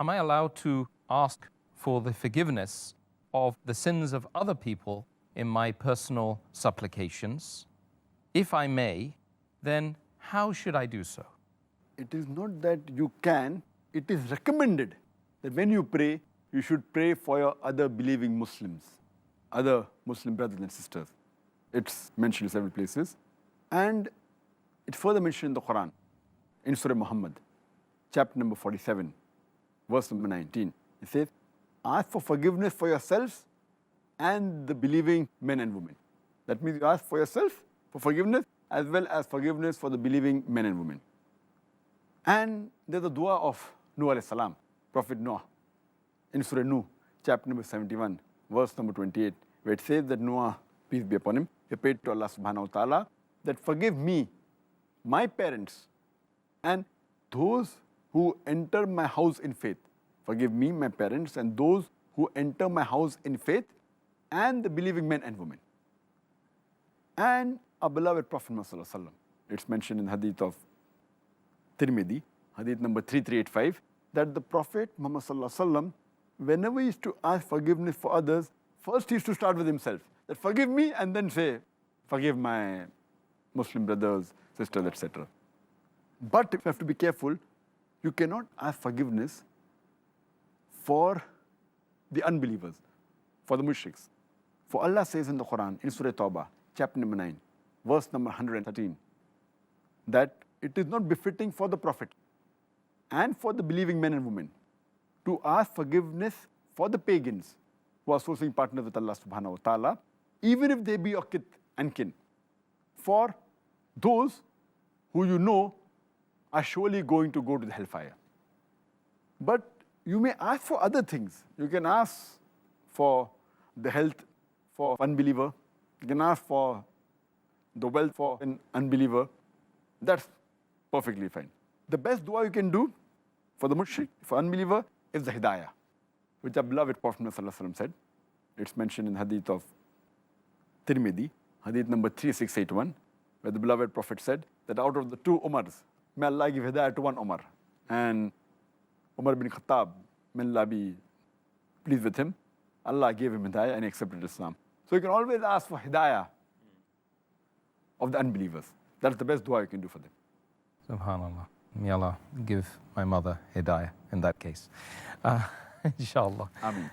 am I allowed to ask for the forgiveness of the sins of other people in my personal supplications? If I may, then how should I do so? It is not that you can, it is recommended that when you pray, you should pray for your other believing Muslims, other Muslim brothers and sisters. It's mentioned in several places. And it's further mentioned in the Quran, in Surah Muhammad, chapter number 47, verse number 19. It says, ask for forgiveness for yourselves and the believing men and women. That means you ask for yourself for forgiveness as well as forgiveness for the believing men and women. And there's a dua of Nuh alayhi salam, Prophet Noah, in Surah Nuh, chapter number 71, verse number 28, where it says that Noah, peace be upon him, he prayed to Allah subhanahu wa ta'ala that forgive me, my parents, and those who enter my house in faith. Forgive me, my parents, and those who enter my house in faith, and the believing men and women. And our beloved Prophet Muhammad sallallahu alaihi wasallam, it's mentioned in hadith of Tirmidhi, hadith number 3385, that the Prophet Muhammad sallallahu alaihi wasallam, whenever he used to ask forgiveness for others, first he used to start with himself. That forgive me, and then say, forgive my Muslim brothers, sisters, etc. But you have to be careful. You cannot ask forgiveness for the unbelievers, for the mushriks. For Allah says in the Quran, in Surah Tawbah, chapter number 9, verse number 113, that it is not befitting for the Prophet and for the believing men and women to ask forgiveness for the pagans who are associating partners with Allah subhanahu wa ta'ala, even if they be your kith and kin, for those who you know are surely going to go to the hellfire. But you may ask for other things. You can ask for the health for unbeliever. You can ask for the wealth for an unbeliever. That's perfectly fine. The best dua you can do for the mushrik, for unbeliever, is the hidayah, which our beloved Prophet ﷺ said. It's mentioned in hadith of Tirmidhi, hadith number 3681, where the beloved Prophet said that out of the two Umars, may Allah give hidayah to one Umar. And Umar bin Khattab, may Allah be pleased with him, Allah gave him hidayah and he accepted Islam. So you can always ask for hidayah of the unbelievers. That's the best dua you can do for them. Subhanallah. May Allah give my mother hidayah in that case. Inshallah. Ameen.